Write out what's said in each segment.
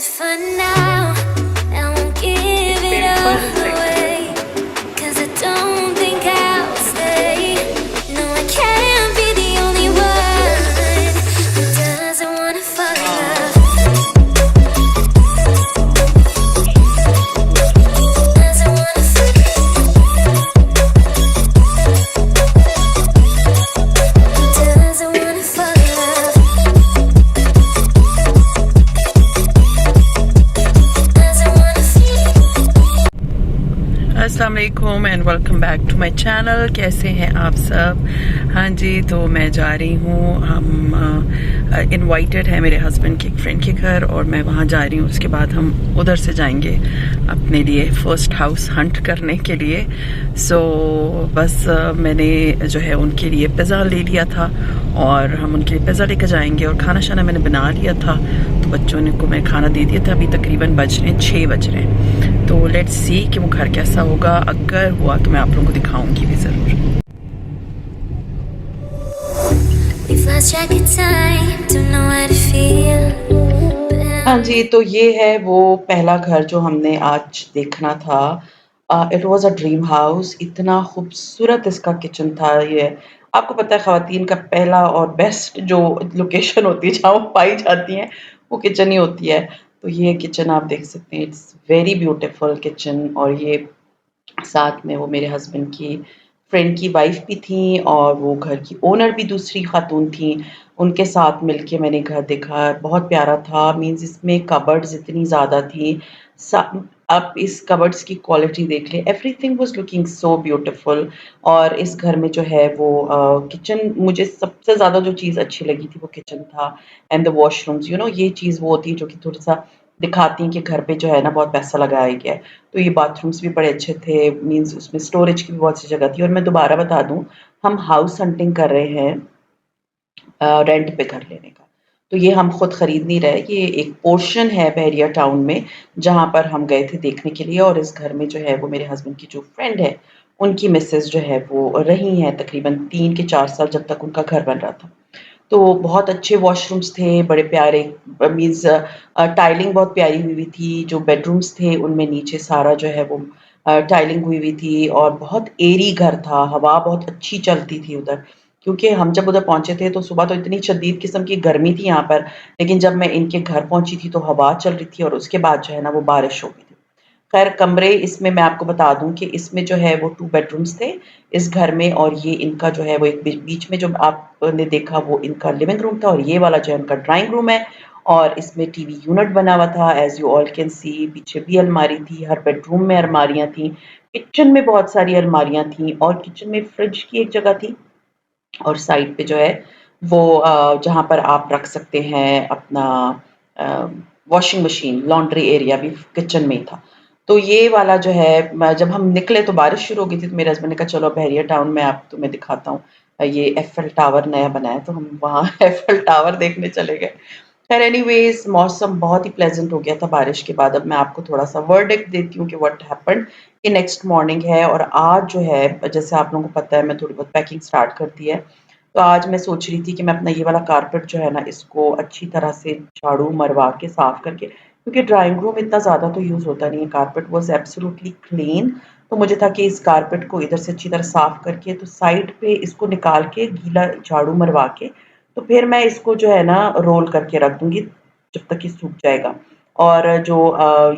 it for now. I won't give it all away. 'Cause I don't think I'll stay. No, I can't be the only one who doesn't wanna fall in love. Doesn't wanna fall. Doesn't wanna fall in love. Doesn't wanna feel. अस्सलाम वालेकुम and welcome back to my channel. कैसे हैं आप सब? हाँ जी, तो मैं जा रही हूँ, हम इनवाइटेड है मेरे हस्बैंड के एक फ्रेंड के घर और मैं वहाँ जा रही हूँ। उसके बाद हम उधर से जाएंगे अपने लिए फर्स्ट हाउस हंट करने के लिए। बस मैंने जो है उनके लिए पिज़्ज़ा ले लिया था और हम उनके लिए पिज़्ज़ा लेकर जाएंगे और खाना शाना मैंने बना लिया था, तो बच्चों ने को मैं खाना दे दिया था। अभी तकरीबन बज रहे हैं 6 बज रहे हैं, तो लेट्स सी कि वो घर कैसा होगा। अगर हुआ तो मैं आप लोगों को दिखाऊंगी भी ज़रूर। We've lost track of time, don't know how to feel. हाँ जी, तो ये है वो पहला घर जो हमने आज देखना था। It was a dream house. इतना खूबसूरत इसका किचन था। ये आपको पता है ख़वातीन का पहला और बेस्ट जो लोकेशन होती है जहाँ वो पाई जाती हैं, वो किचन ही होती है। तो ये किचन आप देख सकते हैं, इट्स वेरी ब्यूटीफुल किचन। और ये साथ में वो मेरे हस्बैंड की फ्रेंड की वाइफ भी थी और वो घर की ओनर भी दूसरी खातून थी। उनके साथ मिलके मैंने घर देखा, बहुत प्यारा था। मीन्स इसमें कबर्ड्स इतनी ज़्यादा थी। आप इस कबर्ड्स की क्वालिटी देख लें, everything was looking so beautiful. और इस घर में जो है वो किचन, मुझे सबसे ज़्यादा जो चीज़ अच्छी लगी थी वो किचन था एंड द वॉशरूम्स। ये चीज़ वो होती है जो कि थोड़ा सा दिखाती हैं कि घर पे जो है ना बहुत पैसा लगाया गया है। तो ये बाथरूम्स भी बड़े अच्छे थे, मीन्स उसमें स्टोरेज की भी बहुत सी जगह थी। और मैं दोबारा बता दूँ, हम हाउस हंटिंग कर रहे हैं रेंट पे घर लेने का। तो ये हम खुद खरीद नहीं रहे, ये एक पोर्शन है बहरिया टाउन में जहाँ पर हम गए थे देखने के लिए। और इस घर में जो है वो मेरे हस्बैंड की जो फ्रेंड है, उनकी मिसेज़ जो है वो रही हैं तकरीबन 3 के 4 साल जब तक उनका घर बन रहा था। तो बहुत अच्छे वॉशरूम्स थे, बड़े प्यारे। मीन्स टाइलिंग बहुत प्यारी हुई हुई थी। जो बेडरूम्स थे उनमें नीचे सारा जो है वो टाइलिंग हुई हुई थी और बहुत एयरी घर था, हवा बहुत अच्छी चलती थी उधर। क्योंकि हम जब उधर पहुँचे थे तो सुबह तो इतनी शदीद किस्म की गर्मी थी यहाँ पर, लेकिन जब मैं इनके घर पहुँची थी तो हवा चल रही थी और उसके बाद जो है ना वो बारिश हो गई थी। खैर कमरे इसमें मैं आपको बता दूँ कि इसमें जो है वो 2 बेडरूम्स थे इस घर में। और ये इनका जो है वो एक बीच में जो आपने देखा वो इनका लिविंग रूम था और ये वाला जो है उनका ड्राइंग रूम है। और इसमें टीवी यूनिट बना हुआ था, as you all can see. पीछे भी अलमारी थी, हर बेडरूम में अलमारियाँ थीं। किचन में बहुत सारी अलमारियाँ थीं और किचन में फ्रिज की एक जगह थी। और साइड पे जो है वो जहाँ पर आप रख सकते हैं अपना अ, वॉशिंग मशीन, लॉन्ड्री एरिया भी किचन में ही था। तो ये वाला जो है जब हम निकले तो बारिश शुरू हो गई थी, तो मेरे हस्बैंड ने कहा चलो बहरिया टाउन में आप तुम्हें दिखाता हूँ। ये एफएल टावर नया बना है, तो हम वहाँ एफएल टावर देखने चले गए। खैर एनीवेज़ मौसम बहुत ही प्लेज़ेंट हो गया था बारिश के बाद। अब मैं आपको थोड़ा-सा वर्डिक्ट देती हूँ कि व्हाट हैपेंड। ये नेक्स्ट मॉर्निंग है और आज जो है जैसे आप लोगों को पता है मैं थोड़ी बहुत पैकिंग स्टार्ट कर दी है। तो आज मैं सोच रही थी कि मैं अपना ये वाला कारपेट जो है ना इसको अच्छी तरह से झाड़ू मरवा के साफ़ करके, क्योंकि ड्राइंग रूम इतना ज़्यादा तो यूज़ होता नहीं है, कारपेट वाज़ एब्सोल्यूटली क्लीन। तो मुझे था कि इस कारपेट को इधर से अच्छी तरह साफ़ करके तो साइड पे इसको निकाल के गीला झाड़ू मरवा के तो फिर मैं इसको जो है ना रोल करके रख दूँगी जब तक ये सूख जाएगा। और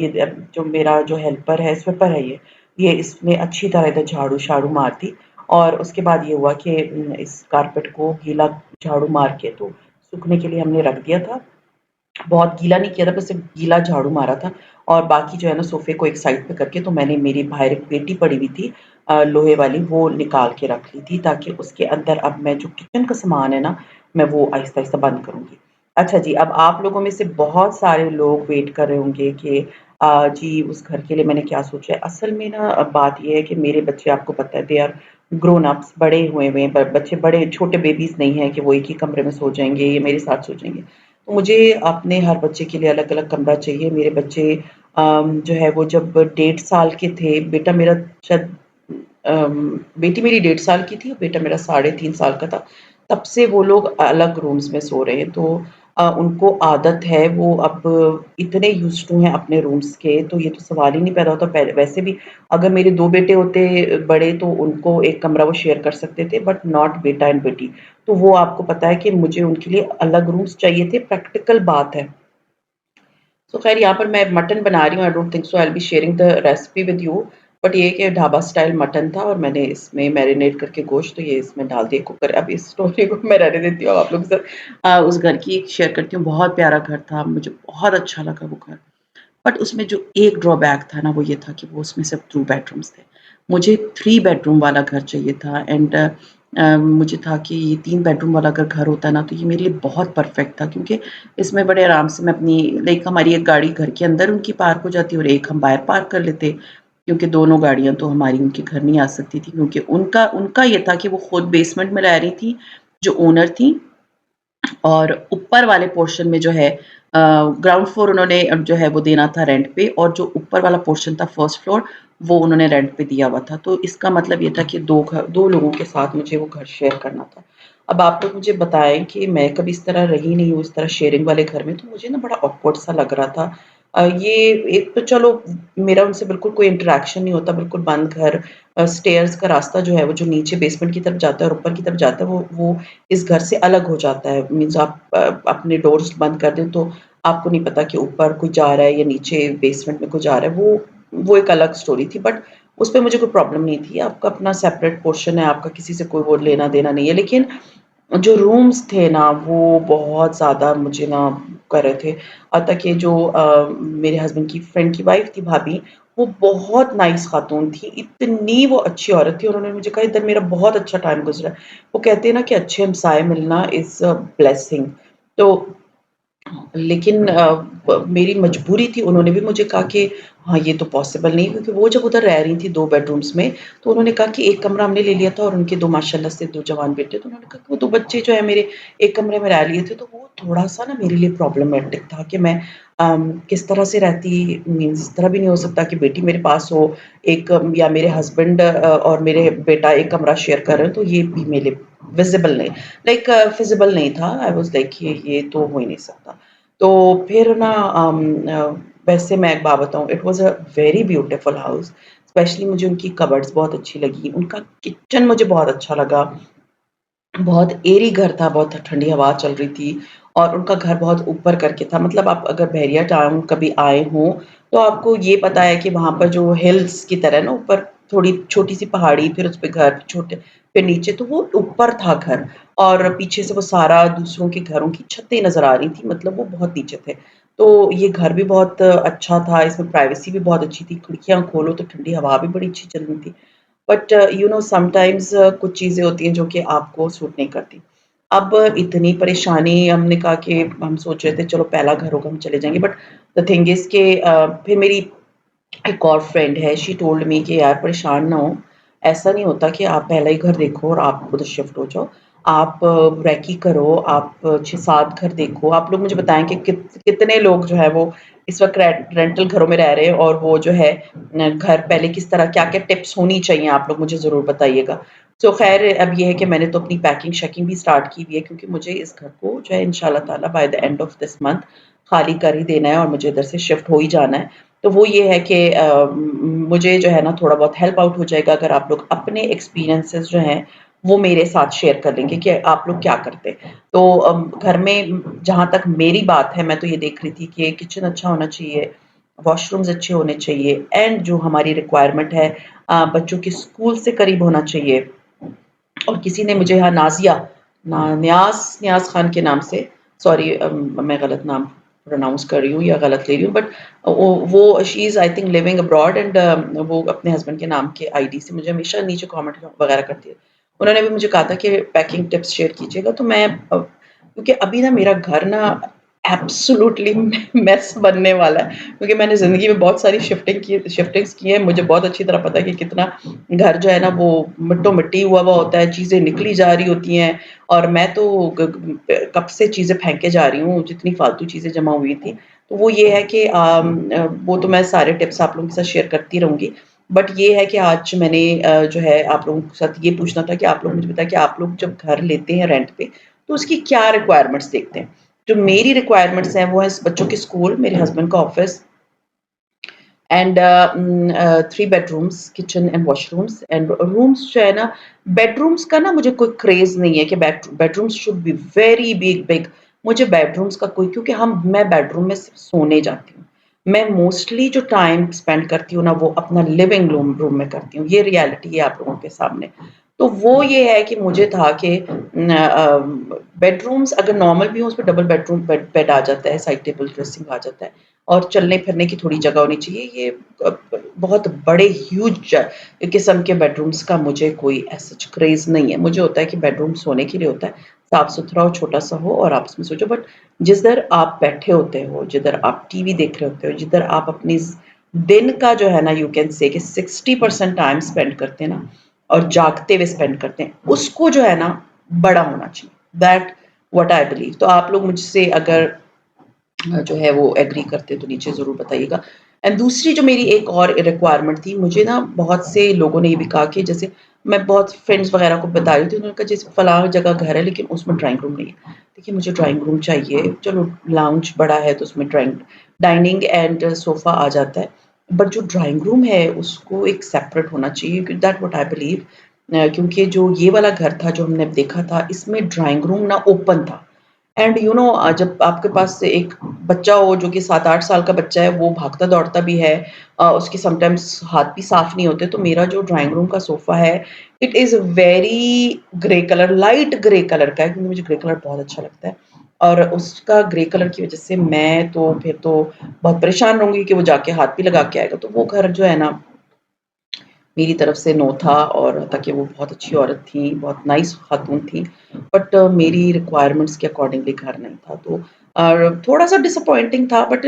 ये जो मेरा जो हेल्पर है, स्वीपर है ये इसने अच्छी तरह इधर झाड़ू-शाड़ू मार दी। और उसके बाद ये हुआ कि इस कारपेट को गीला झाड़ू मार के तो सूखने के लिए हमने रख दिया था। बहुत गीला नहीं किया था, बस सिर्फ़ गीला झाड़ू मारा था। और बाकी जो है ना सोफ़े को एक साइड पे करके तो मैंने मेरी बाहर एक पेटी पड़ी हुई थी लोहे वाली, वो निकाल के रख ली थी ताकि उसके अंदर अब मैं जो किचन का सामान है ना, मैं वो आहिस्ता-आहिस्ता बंद करूँगी। अच्छा जी, अब आप लोगों में से बहुत सारे लोग वेट कर रहे होंगे कि जी उस घर के लिए मैंने क्या सोचा है। असल में ना बात ये है कि मेरे बच्चे आपको पता है दे आर ग्रोन अप्स, बड़े हुए हुए हैं। ब बच्चे बड़े छोटे बेबीज़ नहीं हैं कि वो एक ही कमरे में सो जाएँगे या मेरे साथ सो जाएँगे। तो मुझे अपने हर बच्चे के लिए अलग-अलग कमरा चाहिए। मेरे बच्चे जो है वो जब 1.5 साल के थे, बेटा मेरा शायद बेटी मेरी 1.5 साल की थी और बेटा मेरा 3.5 साल का था, तब से वो लोग अलग रूम्स में सो रहे हैं। तो उनको आदत है, वो अब इतने यूज़्ड टू हैं अपने रूम्स के, तो ये तो सवाल ही नहीं पैदा होता। पहले वैसे भी अगर मेरे 2 बेटे होते बड़े तो उनको एक कमरा वो शेयर कर सकते थे, बट नॉट बेटा एंड बेटी। तो वो आपको पता है कि मुझे उनके लिए अलग रूम्स चाहिए थे, प्रैक्टिकल बात है। सो ख़ैर यहाँ पर मैं मटन बना रही हूँ, I don't think so I will be sharing the recipe with you. But ये है कि ढाबा स्टाइल मटन था और मैंने इसमें मैरिनेट करके गोश्त तो ये इसमें डाल दिया कुकर। अब इस स्टोरी को मैं रहने देती हूँ, अब आप लोगों के साथ उस घर की शेयर करती हूँ। बहुत प्यारा घर था, मुझे बहुत अच्छा लगा वो घर। बट उसमें जो एक ड्रॉबैक था ना वो ये था कि वो उसमें सिर्फ़ 2 बेडरूम्स थे। मुझे 3 बेडरूम वाला घर चाहिए था एंड मुझे था कि ये 3 बेडरूम वाला अगर घर होता ना तो ये मेरे लिए बहुत परफ़ेक्ट था, क्योंकि इसमें बड़े आराम से मैं अपनी लाइक हमारी एक गाड़ी घर के अंदर उनकी पार्क हो जाती और एक हम बाहर पार्क कर लेते, क्योंकि दोनों गाड़ियाँ तो हमारी उनके घर नहीं आ सकती थी, क्योंकि उनका उनका ये था कि वो खुद बेसमेंट में रह रही थी, जो ओनर थी। और ऊपर वाले पोर्शन में जो है ग्राउंड फ्लोर उन्होंने जो है वो देना था रेंट पे, और जो ऊपर वाला पोर्शन था फर्स्ट फ्लोर वो उन्होंने रेंट पे दिया हुआ था। तो इसका मतलब ये था कि 2 लोगों के साथ मुझे वो घर शेयर करना था। अब आप लोग मुझे बताएँ कि मैं कभी इस तरह रही नहीं हूँ, इस तरह शेयरिंग वाले घर में, तो मुझे ना बड़ा ऑकवर्ड सा लग रहा था। ये एक तो चलो मेरा उनसे बिल्कुल कोई इंटरैक्शन नहीं होता, बिल्कुल बंद घर। स्टेयर्स का रास्ता जो है वो जो नीचे बेसमेंट की तरफ जाता है और ऊपर की तरफ जाता है वो इस घर से अलग हो जाता है। मीन्स आप अपने डोर्स बंद कर दें तो आपको नहीं पता कि ऊपर कोई जा रहा है या नीचे बेसमेंट में कोई जा रहा है। वो एक अलग स्टोरी थी, बट उसपे मुझे कोई प्रॉब्लम नहीं थी। आपका अपना सेपरेट पोर्शन है, आपका किसी से कोई वो लेना-देना नहीं है। लेकिन जो रूम्स थे ना वो बहुत ज़्यादा मुझे ना कर रहे थे। तक ये जो मेरे हस्बैंड की फ्रेंड की वाइफ़ थी भाभी, वो बहुत नाइस ख़ातून थी, इतनी वो अच्छी औरत थी। उन्होंने मुझे कहा इधर मेरा बहुत अच्छा टाइम गुज़रा है। वो कहते हैं ना कि अच्छे हमसाए मिलना इज़ अ ब्लेसिंग। तो लेकिन मेरी मजबूरी थी, उन्होंने भी मुझे कहा कि हाँ, ये तो पॉसिबल नहीं है, क्योंकि वो जब उधर रह रही थी 2 बेडरूम्स में, तो उन्होंने कहा कि एक कमरा हमने ले लिया था और उनके 2 माशाल्लाह से 2 जवान बेटे, तो उन्होंने कहा कि वो 2 बच्चे जो है मेरे एक कमरे में रह लिए थे, तो वो थोड़ा-सा ना मेरे लिए प्रॉब्लमैटिक था कि मैं किस तरह से रहती। मीन्स इस तरह भी नहीं हो सकता कि बेटी मेरे पास हो, एक या मेरे हस्बैंड और मेरे बेटा एक कमरा शेयर कर रहे हो, तो ये भी मेरे लिए विज़िबल नहीं लाइक फ़िज़िबल नहीं था। आई वाज़ लाइक ये तो हो ही नहीं सकता। तो फिर ना वैसे मैं एक बात बताऊँ, it was a very beautiful house. Specially मुझे उनकी कबर्ड्स बहुत अच्छी लगी, उनका किचन मुझे बहुत अच्छा लगा। बहुत एयरी घर था, बहुत ठंडी हवा चल रही थी और उनका घर बहुत ऊपर करके था। मतलब आप अगर बहरिया टाउन कभी आए हों, तो आपको ये पता है कि वहाँ पर जो हिल्स की तरह ना ऊपर थोड़ी छोटी-सी पहाड़ी, फिर उस पे घर छोटे, फिर नीचे, तो वो ऊपर था घर और पीछे से वो सारा दूसरों के घरों की छतें नज़र आ रही थी, मतलब वो बहुत नीचे थे। तो ये घर भी बहुत अच्छा था, इसमें प्राइवेसी भी बहुत अच्छी थी, खिड़कियाँ खोलो तो ठंडी हवा भी बड़ी अच्छी चल रही थी। बट यू नो समटाइम्स कुछ चीज़ें होती हैं जो कि आपको सूट नहीं करती। अब इतनी परेशानी, हमने कहा कि हम सोच रहे थे चलो पहला घर होगा हम चले जाएँगे, बट द थिंग इज़ कि फिर मेरी एक और फ्रेंड है, शी टोल्ड मी कि यार परेशान ना हो, ऐसा नहीं होता कि आप पहला ही घर देखो और आप उधर शिफ्ट हो जाओ। आप रेकी करो, आप 6-7 घर देखो। आप लोग मुझे बताएँ कि कितने लोग जो है वो इस वक़्त रेंटल घरों में रह रहे हैं और वो जो है घर पहले किस तरह क्या-क्या टिप्स होनी चाहिए, आप लोग मुझे ज़रूर बताइएगा। सो ख़ैर अब ये है कि मैंने तो अपनी पैकिंग-शैकिंग भी स्टार्ट की हुई है, क्योंकि मुझे इस घर को जो है इंशाअल्लाह ताला by the end of this month खाली कर ही देना है और मुझे इधर से शिफ्ट हो ही जाना है। तो वो ये है कि मुझे जो है ना थोड़ा बहुत हेल्प आउट हो जाएगा अगर आप लोग अपने एक्सपीरियंसेस जो हैं, वो मेरे साथ शेयर कर लेंगे कि आप लोग क्या करते। तो घर में जहाँ तक मेरी बात है, मैं तो ये देख रही थी कि किचन अच्छा होना चाहिए, वॉशरूम्स अच्छे होने चाहिए एंड जो हमारी रिक्वायरमेंट है बच्चों के स्कूल से करीब होना चाहिए। और किसी ने मुझे यहाँ नाज़िया ना न्याज़ खान के नाम से, सॉरी मैं गलत नाम प्रोनाउंस कर रही हूँ या गलत ले रही हूँ, बट वो she is I think living abroad and वो अपने हस्बैंड के नाम के आईडी से मुझे हमेशा नीचे कमेंट वगैरह करती है। उन्होंने भी मुझे कहा था कि पैकिंग टिप्स शेयर कीजिएगा, तो मैं क्योंकि अभी ना मेरा घर ना एब्सोल्यूटली मेस बनने वाला है, क्योंकि मैंने ज़िंदगी में बहुत सारी शिफ्टिंग्स की हैं। मुझे बहुत अच्छी तरह पता है कि कितना घर जो है ना वो मिट्टो-मिट्टी हुआ होता है, चीज़ें निकली जा रही होती हैं और मैं तो कब से चीज़ें फेंके जा रही हूँ, जितनी फालतू चीज़ें जमा हुई थी। तो वो ये है कि वो तो मैं सारे टिप्स आप लोगों के साथ शेयर करती रहूँगी। बट ये है कि आज मैंने जो है आप लोगों के साथ ये पूछना था कि आप लोग मुझे बताएँ कि आप लोग जब घर लेते हैं रेंट पे, तो उसकी क्या रिक्वायरमेंट्स देखते हैं? जो मेरी रिक्वायरमेंट्स हैं वो है बच्चों के स्कूल, मेरे हस्बैंड का office and 3 bedrooms, kitchen and washrooms and rooms जो है ना, बेडरूम्स का ना मुझे कोई क्रेज़ नहीं है कि bedrooms should be very big big. मुझे बेडरूम्स का कोई, क्योंकि हम मैं बेडरूम में सिर्फ़ सोने जाती हूँ। मैं मोस्टली जो टाइम स्पेंड करती हूँ ना, वो अपना लिविंग रूम रूम में करती हूँ। ये रियलिटी है आप लोगों के सामने। तो वो ये है कि मुझे था कि बेडरूम्स अगर नॉर्मल भी हो, उसमें डबल बेडरूम बेड आ जाता है, साइड टेबल ड्रेसिंग आ जाता है और चलने-फिरने की थोड़ी जगह होनी चाहिए। ये बहुत बड़े ह्यूज किस्म के बेडरूम्स का मुझे कोई ऐसा सच क्रेज़ नहीं है। मुझे होता है कि बेडरूम सोने के लिए होता है, साफ-सुथरा हो, छोटा-सा हो और आप उसमें सो जाओ। बट जिधर आप बैठे होते हो, जिधर आप टीवी देख रहे होते हो, जिधर आप अपनी दिन का जो है ना, यू कैन से कि 60% टाइम स्पेंड करते हैं ना और जागते हुए स्पेंड करते हैं, उसको जो है ना बड़ा होना चाहिए। That what I believe. तो आप लोग मुझसे अगर जो है वो एग्री करते हैं तो नीचे ज़रूर बताइएगा। एंड दूसरी जो मेरी एक और रिक्वायरमेंट थी, मुझे ना बहुत से लोगों ने ये भी कहा कि जैसे मैं बहुत फ्रेंड्स वगैरह को बता रही थी, उन्होंने कहा जैसे फलाँ जगह घर है लेकिन उसमें ड्राइंग रूम नहीं है। देखिए मुझे ड्राइंग रूम चाहिए, चलो लाउंज बड़ा है तो उसमें डाइनिंग एंड सोफ़ा आ जाता है। बट जो ड्राइंग रूम है उसको एक सेपरेट होना चाहिए, दैट व्हाट आई बिलीव। क्योंकि जो ये वाला घर था जो हमने देखा था, इसमें ड्राइंग रूम ना ओपन था। एंड यू नो जब आपके पास एक बच्चा हो जो कि 7-8 साल का बच्चा है, वो भागता-दौड़ता भी है, उसके समटाइम्स हाथ भी साफ नहीं होते, तो मेरा जो ड्राइंग रूम का सोफ़ा है, it is very grey colour, light grey colour का है, क्योंकि मुझे ग्रे कलर बहुत अच्छा लगता है। और उसका ग्रे कलर की वज़ह से मैं तो फिर तो बहुत परेशान रहूँगी कि वो जाके हाथ भी लगा के आएगा। तो वो घर जो है ना, मेरी तरफ से नो था, और ताकि वो बहुत अच्छी औरत थी, बहुत नाइस खातून थी, बट मेरी रिक्वायरमेंट्स के अकॉर्डिंगली घर नहीं था। तो थोड़ा-सा डिसअपॉइंटिंग था, बट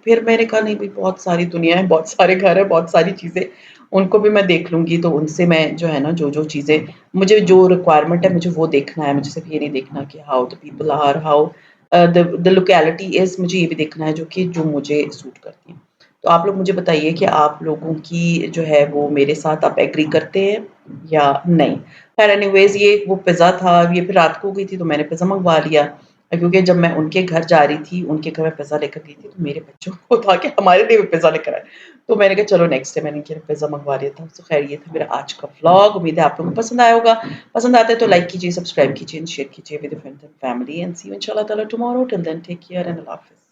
फिर मैंने कहा नहीं भई, बहुत सारी दुनिया है, बहुत सारे घर हैं, बहुत सारी चीज़ें, उनको भी मैं देख लूँगी। तो उनसे मैं जो है ना, जो-जो चीज़ें मुझे जो रिक्वायरमेंट है मुझे वो देखना है। मुझे सिर्फ़ ये नहीं देखना कि how the people are, how the locality is, मुझे ये भी देखना है जो कि जो मुझे सूट करती है। तो आप लोग मुझे बताइए कि आप लोगों की जो है वो मेरे साथ आप एग्री करते हैं या नहीं? ख़ैर एनीवेज़, ये वो पिज़्ज़ा था, ये फिर रात को हो गई थी तो मैंने पिज़्ज़ा मँगवा लिया। क्योंकि जब मैं उनके घर जा रही थी, उनके घर में पिज़्ज़ा लेकर गई थी, तो मेरे बच्चों को था कि हमारे लिए भी पिज़्ज़ा लेकर आएँ। तो मैंने कहा चलो नेक्स्ट टाइम, मैंने इनके लिए पिज़्ज़ा मँगवा लिया था। तो ख़ैर ये था मेरा आज का व्लॉग। उम्मीद है आप लोगों को पसंद आया होगा। पसंद आता है तो लाइक कीजिए, सब्सक्राइब कीजिए एंड शेयर कीजिए with your friends and family, and see you इंशाल्लाह ताला tomorrow. Till then take care and अल्लाह हाफ़िज़।